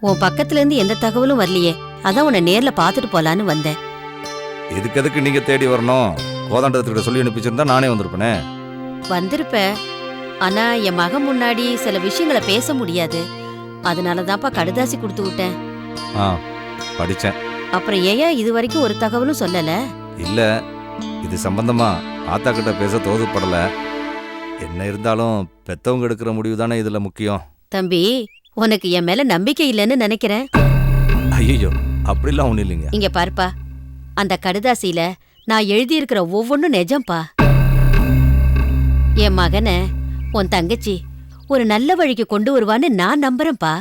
உன் பக்கத்துல இருந்து எந்த தகவலும் வரலையே, அதான் உன்னை நேர்ல பாத்துட்டு போலான்னு வந்தேன். எதுக்கு நீங்க தேடி வரணும்? கோதாண்டத்துக்கிட்ட சொல்லி அனுப்பிச்சிருந்தா நானே வந்திருப்பேனே. வந்திருப்ப, ஆனா என் மகன் முன்னாடி சில விஷயங்களை பேச முடியாது. அதனாலதான்ப்பா கடுதாசி கொடுத்து விட்டேன். படிச்சேன். அப்புறம் ஏன் இது வரைக்கும் ஒரு தகவலும் சொல்லல? இல்ல, இது சம்பந்தமா ஆத்தா கிட்ட பேச தோதுப்படல. என்ன இருந்தாலும் பெத்தவங்க எடுக்கிற முடிவு தானே இதுல முக்கியம். தம்பி, உனக்கு என் மேல நம்பிக்கை இல்லைன்னு நினைக்கிறேன். ஐயோ, அப்படிலாம் ஒண்ணு இல்லைங்க. இங்க பாருப்பா, அந்த கடுதாசியில நான் எழுதியிருக்கிற ஒவ்வொன்னும் நிஜம்பா. என் மகனை உன் தங்கச்சி ஒரு நல்ல வழிக்கு கொண்டு வருவான்னு நான் நம்புறேன்பா.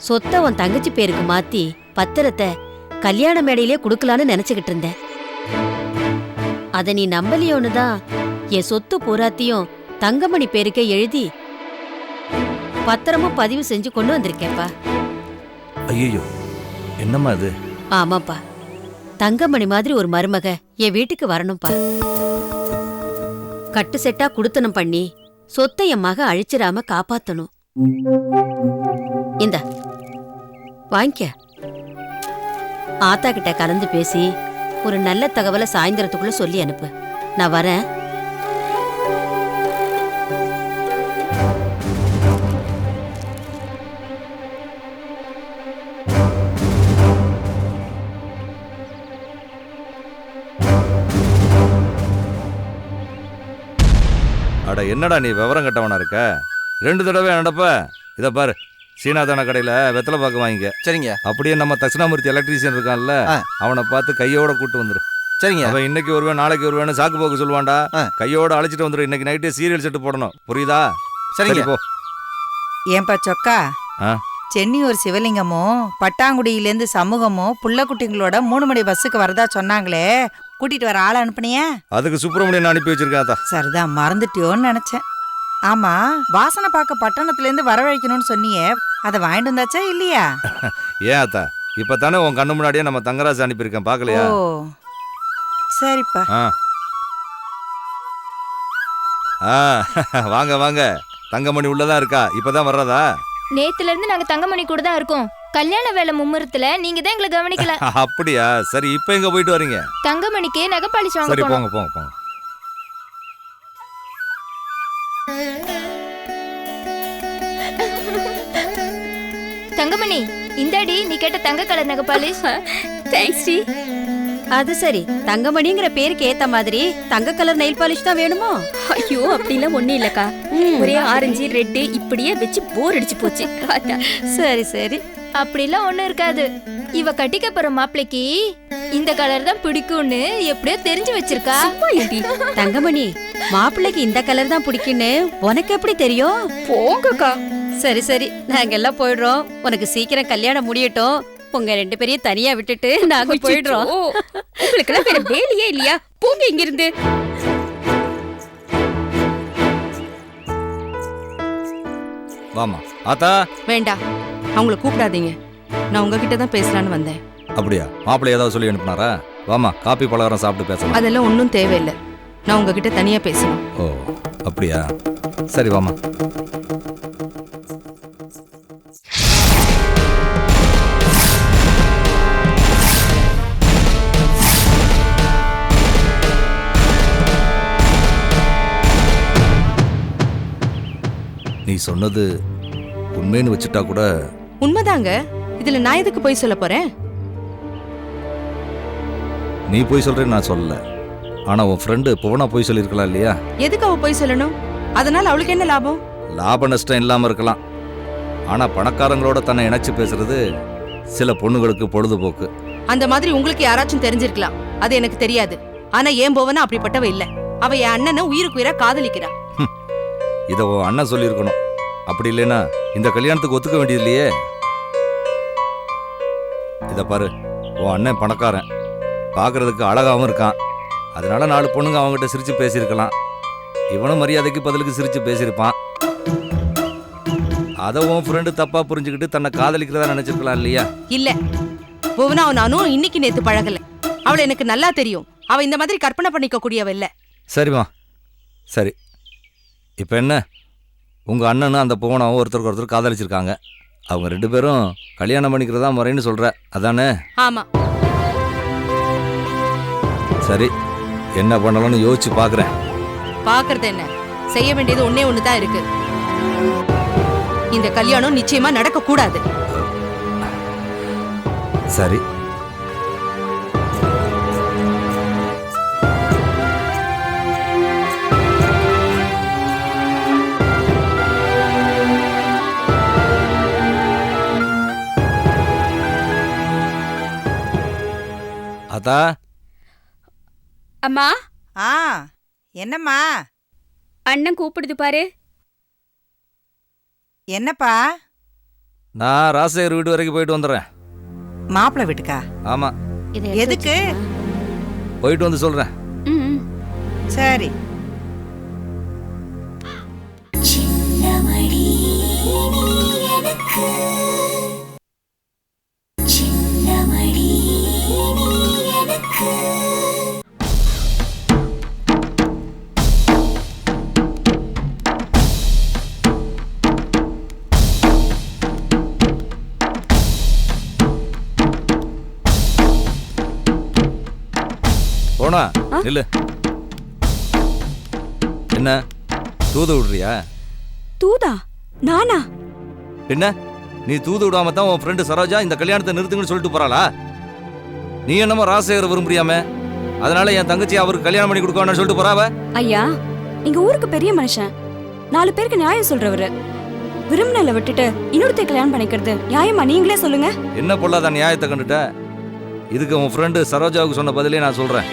சொத்தை உன் தங்கச்சி பேருக்கு மாத்தி பத்திரத்தை கல்யாண மேடையிலே குடுக்கலான்னு நினைச்சுக்கிட்டு இருந்தேன். அத நீ நம்பலையோன்னுதான் என் சொத்து பூராத்தையும் தங்கமணி பேருக்கே எழுதி பத்திரமும் பதிவு செஞ்சு கொண்டு வந்திருக்கேன்ப்பா. ஐயோ, என்னம்மா இது? ஆமாப்பா, தங்கமணி மாதிரி ஒரு மருமக என் வீட்டுக்கு வரணும்பா. கட்டு செட்டா குடுத்தனம் பண்ணி சொத்தை என் மக அழிச்சிடாம காப்பாத்தணும். இந்த வாங்கிக்க. ஆத்தா கிட்ட கலந்து பேசி ஒரு நல்ல தகவலை சாயந்தரத்துக்குள்ள சொல்லி அனுப்பு. நான் வரேன். அட, என்னடா நீ விவரம் கட்டவனா இருக்க? 2 தடவை நடப்ப. இத பாரு, சீனாதான கடையில வெத்தலை பாக்கு வாங்கிக்க. சரிங்க. அப்படியே நம்ம தட்சிணாமூர்த்தி எலக்ட்ரீஷியன் இருக்கான்ல, அவனை பார்த்து கையோட கூட்டு வந்துரு. சரிங்க. அவன் இன்னைக்கு வருவேன் நாளைக்கு வருவேன்னு சாக்கு போக்கு சொல்லுவான்டா. கையோட அழைச்சிட்டு வந்துரு. இன்னைக்கு நைட்டே சீரியல் செட்டு போடணும், புரியுதா? சரிங்க. போ. ஏன்பா சொக்கா, சென்னியூர் சிவலிங்கமும் பட்டாங்குடியிலேருந்து சமூகமும் புள்ளக்குட்டிங்களோட 3 மணி பஸ்ஸுக்கு வரதா சொன்னாங்களே, கூட்டிட்டு வர ஆளை அனுப்புனியா? அதுக்கு சுப்பிரமணியன் அனுப்பி வச்சிருக்காதா. சரிதான், மறந்துட்டியோன்னு நினைச்சேன். ஆமா, வாசனை பார்க்க பட்டணத்துலேருந்து வரவழைக்கணும்னு சொன்னியே, அதை வாங்கிட்டு வந்தாச்சா இல்லையா? ஏன் அத்தா, இப்பதானே உன் கண்ணு முன்னாடியே நம்ம தங்கராஜ் அனுப்பியிருக்கேன், பாக்கலையா? ஓ சரிப்பா. வாங்க வாங்க, தங்கமணி உள்ளதான் இருக்கா. இப்பதான் வர்றதா? நேத்துல இருந்து நாங்க தங்கமணி கூட தான் இருக்கோம். கல்யாண வேலை மும்முரத்துல நீங்க தான் எங்களை கவனிக்கல. அப்படியா? சரி, இப்ப எங்க போயிட்டு வரீங்க? தங்கமணிக்கு நகை பாலிஷ் வாங்க சரி, போறோம். போங்க போங்க போங்க. தங்கமணி, இந்தாடி நீ கேட்ட தங்க கலர் நகை பாலிஷ். Thanks D. அது சரி, தங்கமணிங்கிற பேருக்கு ஏத்த மாதிரி தங்க கலர் நெயில் பாலிஷ் தான் வேணுமோ? ஐயோ, அப்படிலாம் ஒண்ணும் இல்லக்கா. ஒரே ஆரஞ்சு ரெட்டு இப்படியே வச்சு போர் அடிச்சு போச்சு. சரி சரி, அப்படிலாம் ஒண்ணும் இருக்காது. இவ கட்டிக்க போற மாப்பிளைக்கு இந்த கலர் தான் பிடிக்கும்னு எப்படியோ தெரிஞ்சு வச்சிருக்கா. தங்கமணி, மாப்பிள்ளைக்கு இந்த கலர் தான் பிடிக்குன்னு உனக்கு எப்படி தெரியும்? போங்கக்கா. சரி சரி, நாங்க எல்லாம் போயிடுறோம். உனக்கு சீக்கிரம் கல்யாணம் முடியட்டும். உங்க 2 பேரையும் தனியா விட்டுட்டு நாங்க போயிடுறோம். உங்களுக்கு எல்லாம் வேற வேலையே இல்லையா? போங்க இங்க இருந்து. வாமா ஆத்தா. வேண்டாம், அவங்கள கூப்பிடாதீங்க. நான் உங்ககிட்ட தான் பேசலான்னு வந்தேன். அப்படியா? மாப்பிள்ளை ஏதாவது சொல்லி அனுப்புனாரா? வாமா, காப்பி பலகாரம் சாப்பிட்டு பேசலாம். அதெல்லாம் ஒன்றும் தேவையில்லை. நான் உங்ககிட்ட தனியா பேசணும். ஓ அப்படியா? சரி வாமா. நீ சொன்னது உண்மைன்னு வச்சுட்டா கூட. உண்மைதாங்க. இதுல நான் எதுக்கு போய் சொல்ல போறேன்? நீ போய் சொல்றேன்னு நான் சொல்லல. ஆனா உன் ஃப்ரெண்டு புவனா போய் சொல்லியிருக்கலாம் இல்லையா? எதுக்கு அவ போய் சொல்லணும்? அதனால அவளுக்கு என்ன லாபம்? லாப நஷ்டம் இல்லாம இருக்கலாம். ஆனா பணக்காரங்களோட தன்னை இணைச்சு பேசுறது சில பொண்ணுங்களுக்கு பொழுதுபோக்கு. அந்த மாதிரி உங்களுக்கு யாராச்சும் தெரிஞ்சிருக்கலாம், அது எனக்கு தெரியாது. ஆனா ஏன் போவனா அப்படிப்பட்டவ இல்ல. அவ என் அண்ணனை உயிருக்கு உயிரா காதலிக்கிறா. இத உன் அண்ணன் சொல்லியிருக்கணும். அப்படி இல்லைன்னா இந்த கல்யாணத்துக்கு ஒத்துக்க வேண்டியது இல்லையே. இத பாரு, உன் அண்ணன் பணக்காரன், பாக்குறதுக்கு அழகாவும் இருக்கான். அதனால 4 பொண்ணுங்க அவங்ககிட்ட சிரிச்சு பேசியிருக்கலாம். இவனும் மரியாதைக்கு பதிலுக்கு சிரிச்சு பேசியிருப்பான். அதை உன் ஃப்ரெண்டு தப்பா புரிஞ்சுக்கிட்டு தன்னை காதலிக்கிறதா நினைச்சிருக்கலாம் இல்லையா? இல்ல, புவனா நானும் இன்னைக்கு நேத்து பழகல. அவளை எனக்கு நல்லா தெரியும். அவ இந்த மாதிரி கற்பனை பண்ணிக்க கூடியவ இல்ல. சரிம்மா, சரி. இப்போ என்ன, உங்கள் அண்ணனும் அந்த புவனாவும் ஒருத்தருக்கு ஒருத்தர் காதலிச்சிருக்காங்க. அவங்க 2 பேரும் கல்யாணம் பண்ணிக்கிறதா முறைன்னு சொல்ற அதானே? ஆமா. சரி, என்ன பண்ணலாம்னு யோசிச்சு பார்க்குறேன். பாக்குறது என்ன, செய்ய வேண்டியது ஒண்ணே ஒண்ணுதான் இருக்கு. இந்த கல்யாணம் நிச்சயமா நடக்க கூடாது. சரி. அதா அம்மா, ஆ என்னம்மா? அண்ணன் கூப்பிடுது பாரு. என்னப்பா? நான் ராசேகர் வீடு வரைக்கும் போயிட்டு வந்துடுறேன். மாப்பிள்ளை வீட்டுக்கா? ஆமா. எதுக்கு? போயிட்டு வந்து சொல்றேன். ம். சரி. போனா இல்ல என்ன தூது விடுறியா? தூதா? நானா? என்ன நீ தூது விடாம தான் உன் ஃப்ரெண்டு சரோஜா இந்த கல்யாணத்தை நிறுத்துங்கன்னு சொல்லிட்டு போறாளா? நீ என்னமோ ராசேகர் விரும்புறியாமே, அதனால என் தங்கச்சி அவருக்கு கல்யாணம் பண்ணி கொடுக்கணும்னு சொல்லிட்டு போறாவ. ஐயா, எங்க ஊருக்கு பெரிய மனுஷன், 4 பேருக்கு நியாயம் சொல்றவரு. விரும்பினல விட்டுட்டு இன்னொருத்த கல்யாணம் பண்ணிக்கிறது நியாயமா? நீங்களே சொல்லுங்க. என்ன பொல்லாத நியாயத்தை கண்டுட்ட? இதுக்கு உன் ஃப்ரெண்டு சரோஜாவுக்கு சொன்ன பதிலே நான் சொல்றேன்.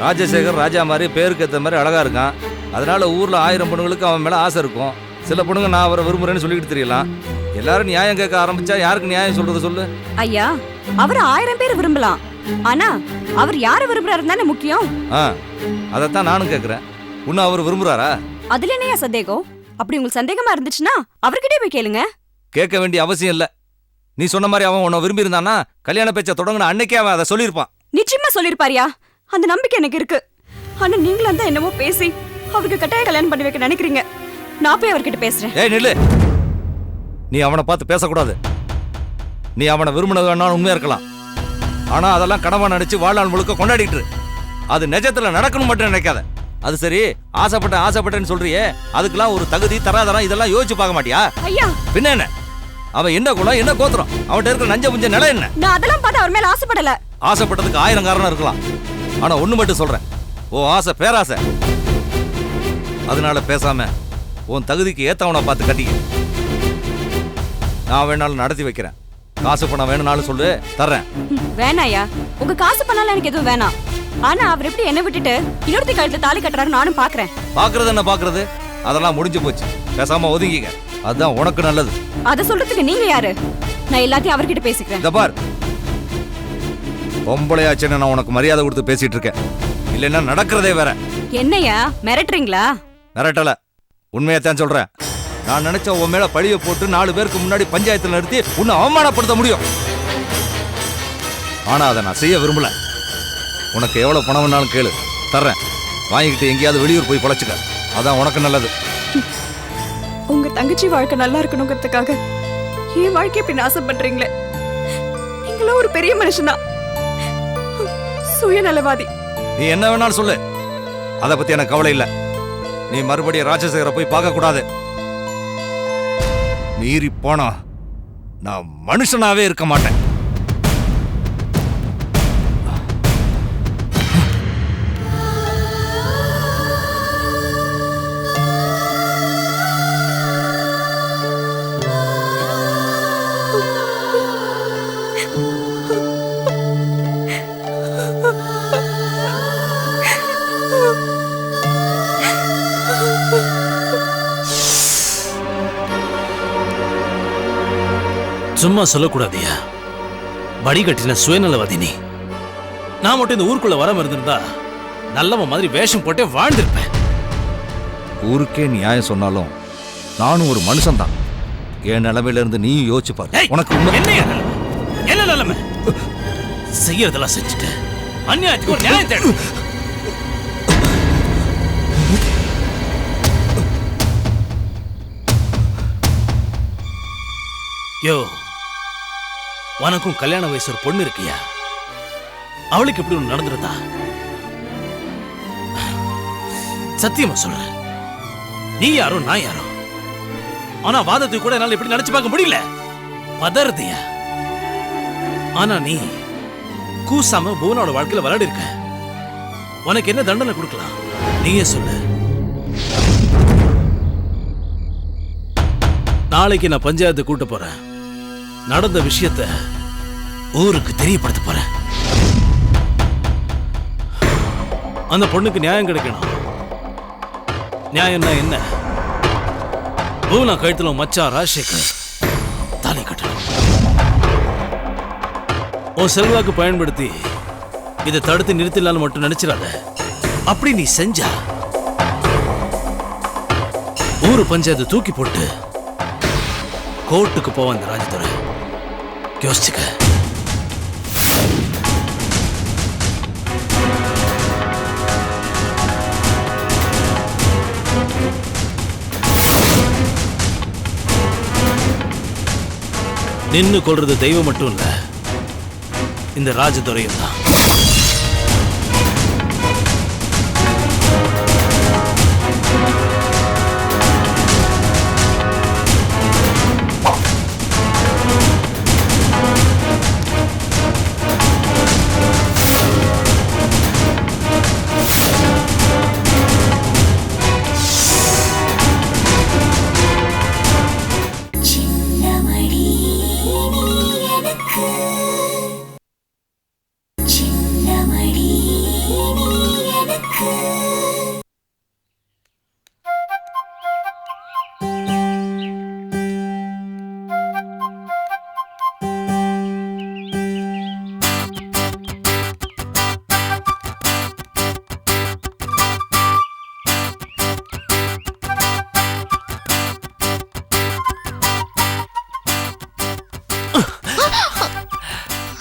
ராஜசேகர் ராஜா மாதிரி பேருக்கு ஏற்ற மாதிரி அழகா இருக்கான். அதனால ஊர்ல 1000 பொண்ணுங்களுக்கு அவன் மேல ஆசை இருக்கும். சில பொண்ணுங்க நான் அவரை விரும்புறேன்னு சொல்லிட்டு தெரியலாம். எல்லாரும் நியாயம் கேட்க ஆரம்பிச்சா யாருக்கு நியாயம் சொல்றது சொல்லு? ஐயா, அவர் 1000 பேர் விரும்பலாம், ஆனா அவர் யாரை விரும்புறாரு தானே முக்கியம். அதைத்தான் நானும் கேட்கிறேன். இன்னும் அவர் விரும்புறாரா? அதுல என்னையா சந்தேகம்? அப்படி உங்களுக்கு சந்தேகமா இருந்துச்சுன்னா அவர்கிட்டே போய் கேளுங்க. கேட்க வேண்டிய அவசியம் இல்ல. நீ சொன்ன மாதிரி அவன் உன்னை விரும்பி இருந்தானா கல்யாண பேச்ச தொடங்கின அன்னைக்கே அவன் அதை சொல்லியிருப்பான். நிச்சயமா சொல்லிருப்பாரியா, அந்த நம்பிக்கை எனக்கு இருக்கு. ஆனா நீங்களும் தான் என்னமோ பேசி அவருக்கு கட்டாய கல்யாணம் பண்ணி வைக்க நினைக்கிறீங்க. நான் போய் அவர்கிட்ட பேசுறேன். ஏய் நில்லு, நீ அவனை பார்த்து பேசக்கூடாது. நீ அவனை விரும்பினது வேணாலும் உண்மையா இருக்கலாம், ஆனா அதெல்லாம் கனவா நினைச்சு வாழ்நாள் முழுக்க கொண்டாடிட்டு அது நிஜத்துல நடக்கணும் மட்டும் நினைக்காத. அது சரி, ஆசைப்பட்டேன்னு சொல்றியே, அதுக்கெல்லாம் ஒரு தகுதி தராதரம் இதெல்லாம் யோசிச்சு பார்க்க மாட்டியா? ஐயா, பின்ன என்ன, அவன் என்ன குணம் என்ன கோத்திரம், அவன்கிட்ட இருக்கிற நஞ்ச புஞ்ச நிலை என்ன? நான் அதெல்லாம் பார்த்து அவர் மேல ஆசைப்படல. ஆசைப்பட்டதுக்கு 1000 காரணம் இருக்கலாம், ஆனா ஒண்ணு மட்டும் சொல்றேன், ஓ ஆசை பேராசை. அதனால பேசாம உன் தகுதிக்கு ஏத்தவனை பார்த்து கட்டிக்க. நான் வேணாலும் நடத்தி வைக்கிறேன். காசு பணம் வேணும்னாலும் சொல்லு, தர்றேன். வேணாயா, உங்க காசு பண்ணாலும் எனக்கு எதுவும் வேணாம். ஆனா அவர் எப்படி என்ன விட்டுட்டு இன்னொருத்தி கழுத்துல தாலி கட்டுறாரு நானும் பாக்குறேன். பாக்குறது என்ன பாக்குறது, அதெல்லாம் முடிஞ்சு போச்சு. பேசாம ஒதுங்கிக்க, அதுதான் உனக்கு நல்லது. அத சொல்றதுக்கு நீங்க யாரு? நான் எல்லாத்தையும் அவர்கிட்ட பேசிக்கிறேன். இந்த பார், பொம்பளையாச்சுன்னு நான் உனக்கு மரியாதை கொடுத்து பேசிட்டு இருக்கேன், இல்லைன்னா நடக்கிறதே வேற. என்னையா மிரட்டுறீங்களா? மிரட்டல, உண்மையத்தான் சொல்றேன். நான் நினைச்ச உன் மேல பழிய போட்டு 4 பேருக்கு முன்னாடி பஞ்சாயத்துல நிறுத்தி உன்னை அவமானப்படுத்த முடியும். ஆனா அதை நான் செய்ய விரும்பல. உனக்கு எவ்வளவு பணம் வேணாலும் கேளு, தர்றேன். வாங்கிக்கிட்டு எங்கேயாவது வெளியூர் போய் பொழைச்சுக்க, அதான் உனக்கு நல்லது. உங்க தங்கச்சி வாழ்க்கை நல்லா இருக்கணுங்கிறதுக்காக என் வாழ்க்கை இப்படி நாசம் பண்றீங்களே. நீங்களும் ஒரு பெரிய மனுஷனா, சுயநலவாதி. நீ என்ன வேணாலும் சொல்லு, அதை பத்தி எனக்கு கவலை இல்ல. நீ மறுபடியும் ராஜசேகரை போய் பார்க்க கூடாது. மீறி போனா நான் மனுஷனாவே இருக்க மாட்டேன். சும்மா சொல்லக்கூடாதியா, வடிகட்டின சுயநலவாதி நீ. நான் மட்டும் இந்த ஊருக்குள்ள வராம இருந்திருந்தா நல்லவன் மாதிரி வேஷம் போட்டே வாழ்ந்திருப்பேன். ஊருக்கே நியாயம் சொன்னாலும் நானும் ஒரு மனுஷன் தான். என் நிலைமையில இருந்து நீ யோசிச்சு பாரு. உனக்கு என்ன நிலைமை? செய்யறதெல்லாம் செஞ்சுட்டு அநியாயத்துக்கு ஒரு நியாயம் தேடு. யோ, உனக்கும் கல்யாண வயசு ஒரு பொண்ணு இருக்கியா? அவளுக்கு எப்படி ஒண்ணு நடந்துருதா? சத்தியமா சொல்ற, நீ யாரோ நான் யாரோ. ஆனா வாதத்துக்கு கூட என்னால எப்படி நினைச்சு பார்க்க முடியல. பதறதியா? ஆனா நீ கூசாம புவனோட வாழ்க்கையில விளையாடி இருக்க. உனக்கு என்ன தண்டனை கொடுக்கலாம் நீயே சொல்லு. நாளைக்கு நான் பஞ்சாயத்து கூட்ட போறேன். நடந்த விஷயத்தை ஊருக்கு தெரியப்படுத்த போறேன். அந்த பொண்ணுக்கு நியாயம் கிடைக்கணும். நியாயம்னா என்ன? பூனா கழுத்துல மச்சான் ராஜசேகர் தாலி கட்டணும். உன் செல்வாக்கு பயன்படுத்தி இதை தடுத்து நிறுத்திடலான்னு மட்டும் நினைச்சிடாத. அப்படி நீ செஞ்சா ஊரு பஞ்சாயத்து தூக்கி போட்டு கோர்ட்டுக்கு போவான் இந்த ராஜதுரை. யோசிச்சுக்க. நின்னு கொள்றது தெய்வம் மட்டும் இல்ல, இந்த ராஜதுரையும் தான்.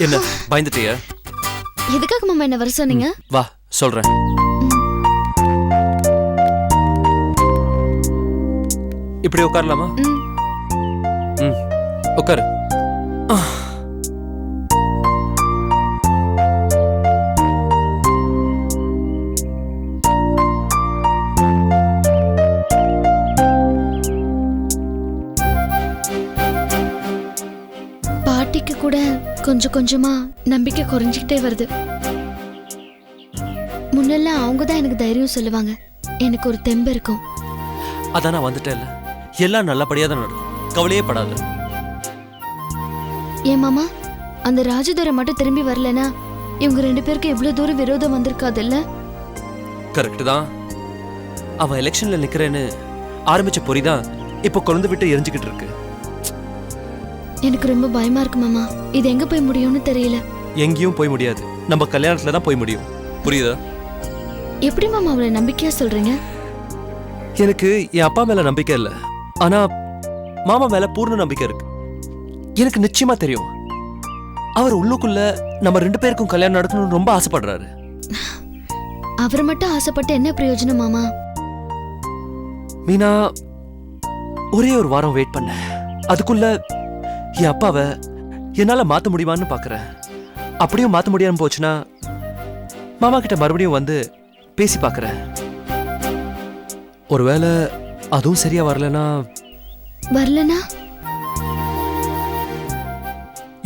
என்ன பயந்துட்டியா? எதுக்காக மாமா என்ன வர சொன்னீங்க? வா சொல்றேன். இப்படி உட்காரலாமா? உட்காரு. பாட்டிக்கு கூட கொஞ்சம் கொஞ்சமா நம்பிக்கை குறைஞ்சிக்கிட்டே வருது. முன்னெல்லாம் அவங்க தான் எனக்கு தைரியம் சொல்லுவாங்க, எனக்கு ஒரு தெம்பு இருக்கும். அதான் நான் வந்துட்டேன்ல, எல்லாம் நல்லபடியா தான் நடக்கும், கவலையே படாத. ஏன் மாமா, அந்த ராஜதுரை மட்டும் திரும்பி வரலனா இவங்க 2 பேருக்கு எவ்வளவு தூரம் விரோதம் வந்திருக்காதுல்ல? கரெக்ட் தான். அவன் எலெக்ஷன்ல நிக்கிறேன்னு ஆரம்பிச்ச பொறிதான் இப்ப கொண்டு விட்டு எரிஞ்சுக்கிட்டு இருக்கு. எனக்கு ரொம்ப பயமா இருக்கு மாமா. இது எங்க போய் முடியும்னு தெரியல. எங்கேயும் போய் முடியாது, நம்ம கல்யாணத்துல தான் போய் முடியும். புரியுதா? எப்படி மாமா அவளை நம்பிக்கையா சொல்றீங்க? எனக்கு என் அப்பா மேல நம்பிக்கை இல்ல, ஆனா மாமா மேல பூர்ண நம்பிக்கை இருக்கு. எனக்கு நிச்சயமா தெரியும் அவர் உள்ளுக்குள்ள நம்ம 2 பேருக்கும் கல்யாணம் நடக்கணும்னு ரொம்ப ஆசைப்படுறாரு. அவர் மட்டும் ஆசைப்பட்டு என்ன பிரயோஜனம் மாமா? மீனா, ஒரே ஒரு வாரம் வெயிட் பண்ண, அதுக்குள்ள என் அப்பாவை என்னால மாத்த முடியுமான்னு பாக்குறேன். அப்படியும் மாத்த முடியாம போச்சுன்னா மாமா கிட்ட மறுபடியும் வந்து பேசி பாக்குறேன். ஒருவேளை அதுவும் சரியா வரலனா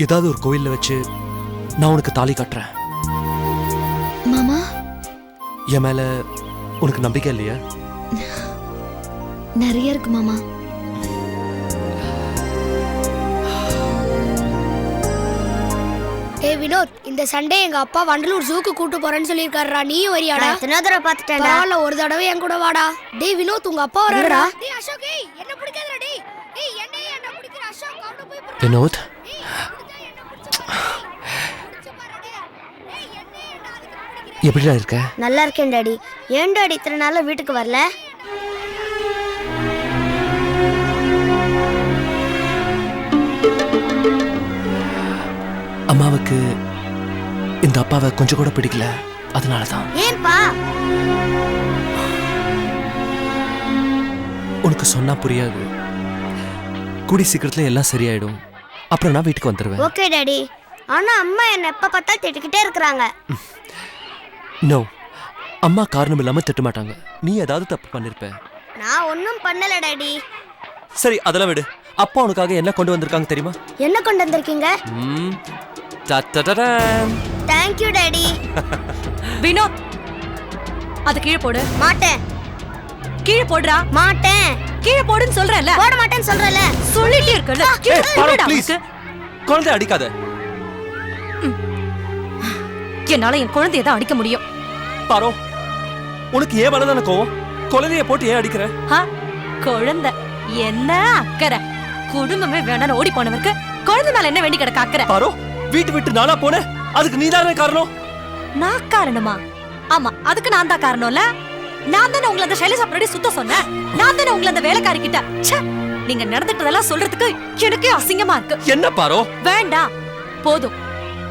ஏதாவது ஒரு கோயில்ல வச்சு நான் உனக்கு தாலி கட்டுறேன். மாமா, என் மேல உனக்கு நம்பிக்கை இல்லையா? நிறைய இருக்கு மாமா. வினோத், இந்த சண்டே எங்க அப்பா வண்டலூர் ஜூக்கு கூட்டு போறேன்னு சொல்லிருக்காருடா. நீயும் வரியாடா? எத்தனை தடவை பாத்துட்டேன். பரவாயில்ல, ஒரு தடவை என் கூட வாடா. டேய் வினோத், உங்க அப்பா வராருடா. டேய் அசோக், என்ன பிடிக்காதடா. டேய் டேய் என்ன பிடிக்குற அசோக், அவன போய் வினோத், எப்படிடா இருக்க? நல்லா இருக்கேன் டாடி. ஏன் டாடி இத்தனை நாளா வீட்டுக்கு வரல? அம்மாவுக்கு இந்த அப்பாவை கொஞ்சம் கூட பிடிக்கல, அதனாலதான். ஏன்பா? உனக்கு சொன்னா புரியாது. கூடி சீக்கிரத்துல எல்லாம் சரியாயிடும். அப்புறம் நான் வீட்டுக்கு வந்துடுவேன். Okay daddy. ஆனா அம்மா என்ன எப்ப பார்த்தா திட்டிக்கிட்டே இருக்கிறாங்க. நோ, அம்மா காரணம் இல்லாம திட்ட மாட்டாங்க. நீ ஏதாவது தப்பு பண்ணிருப்ப. நான் ஒன்னும் பண்ணல டாடி. சரி அதெல்லாம் விடு. அப்பா உனக்காக என்ன கொண்டு வந்திருக்காங்க தெரியுமா? என்ன கொண்டு வந்திருக்கீங்க? Thank you daddy. வினோத், அது கீழே போடு. மாட்டேன். கீழே போடுறா. மாட்டேன். கீழே போடுன்னு சொல்றேன்ல. போட மாட்டேன்னு சொல்றேன்ல. சொல்லிட்டே இருக்கல. ப்ளீஸ் குழந்தை அடிக்காத. என்னால என் குழந்தைய தான் அடிக்க முடியும். பாரோ, உனக்கு ஏன் மேலதான கோவம்? குழந்தைய போட்டு ஏன் அடிக்கிற? குழந்தை என்ன அக்கறை? குடும்பமே வேண்டாம் ஓடி போனவருக்கு குழந்தை மேல என்ன வேண்டி கிடக்க அக்கறை? பாரோ, வீட்டு விட்டு நானா போன? அதுக்கு நீதானே காரணம். நான் காரணமா? ஆமா, அதுக்கு நான் தான் காரணம்ல. நான் தானே உங்களை அந்த சைலஜா பிரடி சுத்த சொன்னேன். நான் தானே உங்களை அந்த வேலைக்காரி கிட்ட. நீங்க நடந்துட்டதெல்லாம் சொல்றதுக்கு எனக்கே அசிங்கமா இருக்கு. என்ன பாரோ? வேண்டாம், போதும்.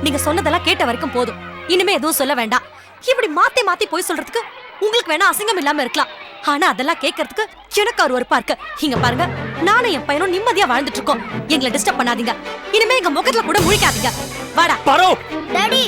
நீங்க சொன்னதெல்லாம் கேட்ட வரைக்கும் போதும். இனிமே எதுவும் சொல்ல வேண்டாம். இப்படி மாத்தி மாத்தி போய் சொல்றதுக்கு உங்களுக்கு வேணா அசிங்கம் இல்லாம இருக்கலாம். ஆனா அதெல்லாம் கேட்கறதுக்கு எனக்கு ஒரு வெறுப்பா இருக்கு. இங்க பாருங்க, நானும் என் பையனும் நிம்மதியா வாழ்ந்துட்டு இருக்கோம். எங்களை டிஸ்டர்ப் பண்ணாதீங்க. இனிமே எங்க முகத்துல கூட முழிக்காதீங்க. வாடா பாரோ. டாடி,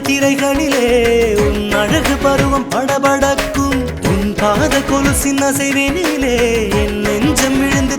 திரைகளிலே உன் அழகு பருவம் படபடக்கும். உன் பாத கொலுசின் அசைவினிலே என் நெஞ்சம் விழுந்து